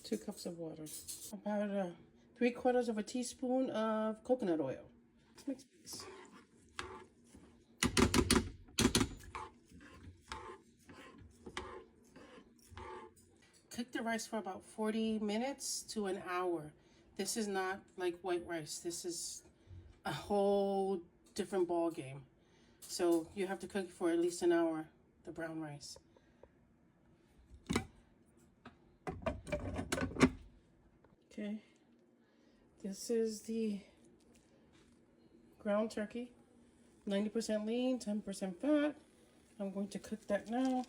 2 cups of water. About 3/4 of a teaspoon of coconut oil. Let's mix this. Cook the rice for about 40 minutes to an hour. This is not like white rice. This is a whole different ball game. So you have to cook it for at least an hour, the brown rice. Okay, this is the ground turkey, 90% lean, 10% fat. I'm going to cook that now.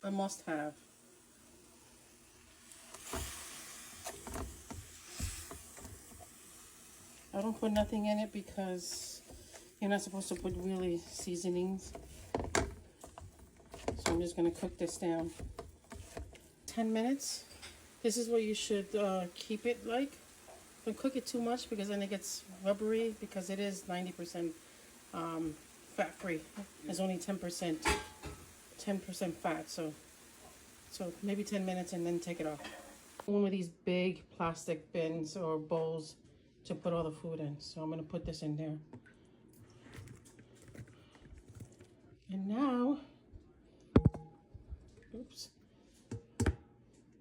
A must-have. I don't put nothing in it because you're not supposed to put really seasonings. So I'm just going to cook this down. 10 minutes. This is what you should keep it like. Don't cook it too much because then it gets rubbery, because it is 90% fat-free. It's only 10% fat, so maybe 10 minutes and then take it off. One of these big plastic bins or bowls to put all the food in. So I'm gonna put this in there. And now, oops.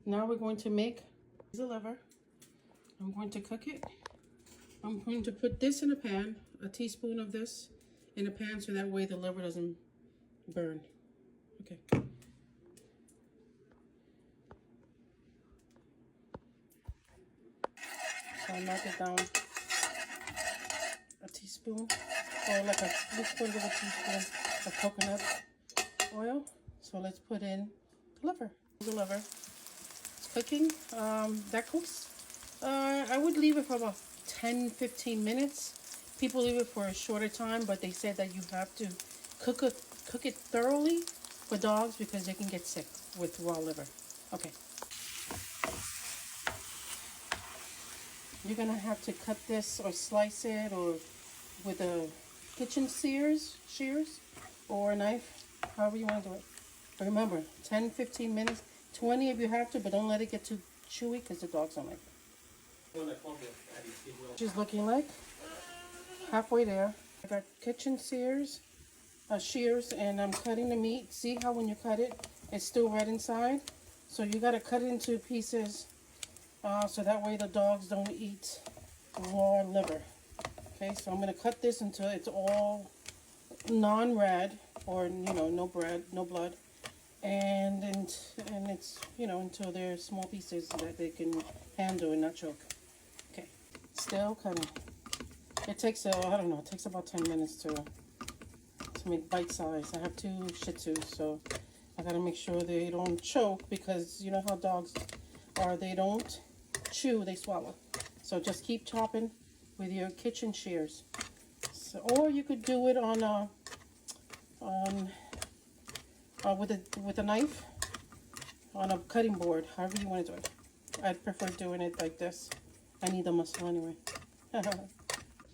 Now we're going to make the liver. I'm going to cook it. I'm going to put this in a pan, a teaspoon of this in a pan, so that way the liver doesn't burn. Okay. So I mark it down a teaspoon, or like a 3/4 of a teaspoon of coconut oil. So let's put in the liver. The liver. It's cooking. That cooks. I would leave it for about 10-15 minutes. People leave it for a shorter time, but they said that you have to cook it thoroughly for dogs because they can get sick with raw liver. Okay. You're gonna have to cut this or slice it or with a kitchen shears or a knife, however you want to do it. But remember, 10-15 minutes, 20 if you have to, but don't let it get too chewy because the dogs don't like it. Just looking like halfway there. I got kitchen shears, and I'm cutting the meat. See how when you cut it, it's still red inside? So you gotta cut it into pieces so that way the dogs don't eat raw liver. Okay, so I'm gonna cut this until it's all non-red, or no blood, and it's until they're small pieces that they can handle and not choke. Okay, still cutting. It takes it takes about 10 minutes to make bite size. I have 2 Shih Tzus, so I gotta make sure they don't choke, because you know how dogs are, they don't chew, they swallow. So just keep chopping with your kitchen shears. So, or you could do it with a knife on a cutting board, however you want to do it. I'd prefer doing it like this. I need the muscle anyway.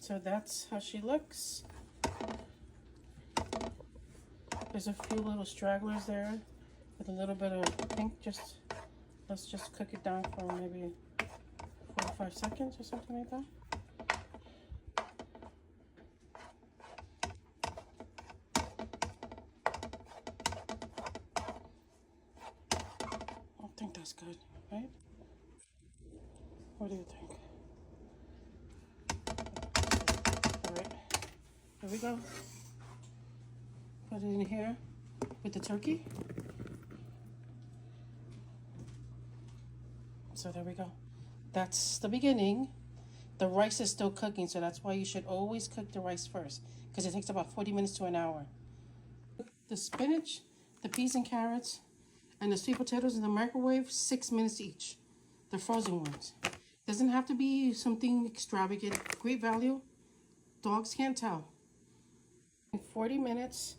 So that's how she looks. There's a few little stragglers there with a little bit of pink. Let's just cook it down for maybe 45 seconds or something like that. I think that's good, right? What do you think? All right, here we go. Put it in here with the turkey. So there we go. That's the beginning. The rice is still cooking, so that's why you should always cook the rice first, because it takes about 40 minutes to an hour. The spinach, the peas and carrots, and the sweet potatoes in the microwave, 6 minutes each. The frozen ones. Doesn't have to be something extravagant. Great value. Dogs can't tell. 40 minutes,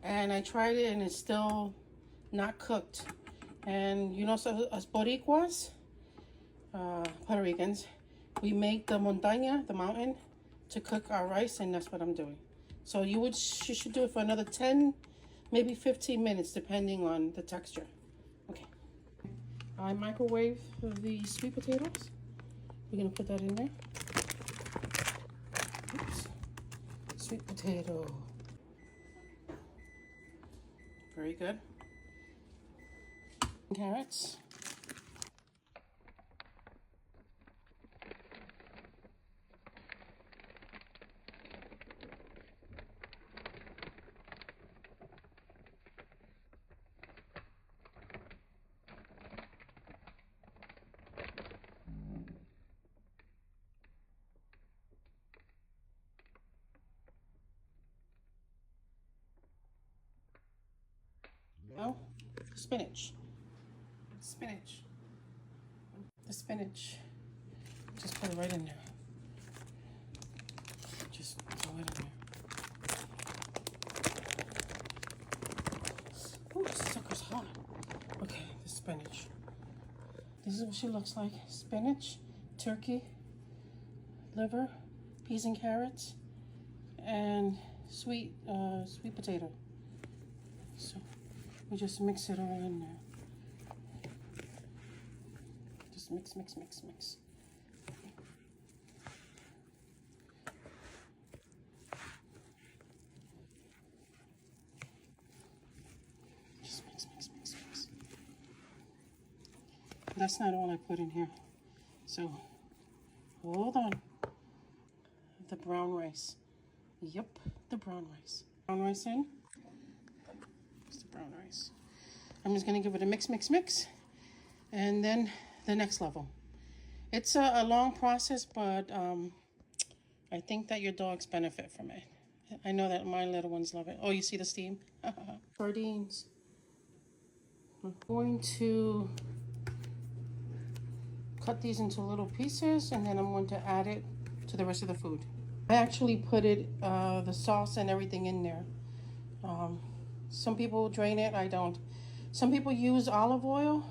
and I tried it and it's still not cooked. And so us Boricuas, Puerto Ricans, we make the montaña, the mountain, to cook our rice, and that's what I'm doing. So you should do it for another 10 maybe 15 minutes depending on the texture. Okay. I microwave the sweet potatoes. We're gonna put that in there. Oops. Sweet potato. Very good. Carrots. Now, spinach. Spinach. The spinach. Just put it right in there. Just throw it in there. Oh, this sucker's hot. Okay, the spinach. This is what she looks like. Spinach, turkey, liver, peas and carrots, and sweet potato. So we just mix it all in there. Just mix, mix, mix, mix. Just mix, mix, mix, mix. That's not all I put in here. So hold on. The brown rice. Yep, the brown rice. Brown rice in. It's the brown rice. I'm just gonna give it a mix, mix, mix. And then the next level. It's a long process, but I think that your dogs benefit from it. I know that my little ones love it. Oh, you see the steam? Sardines. I'm going to cut these into little pieces, and then I'm going to add it to the rest of the food. I actually put it, the sauce and everything in there. Some people drain it, I don't. Some people use olive oil.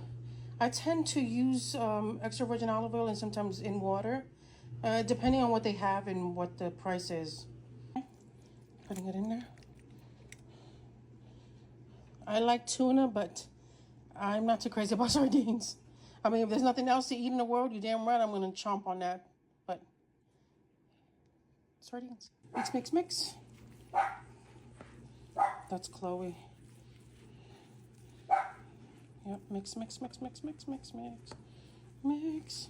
I tend to use extra virgin olive oil and sometimes in water, depending on what they have and what the price is. Putting it in there. I like tuna, but I'm not too crazy about sardines. I mean, if there's nothing else to eat in the world, you're damn right I'm gonna chomp on that. But sardines. Mix, mix, mix. That's Chloe. Yep, mix, mix, mix, mix, mix, mix, mix. Mix.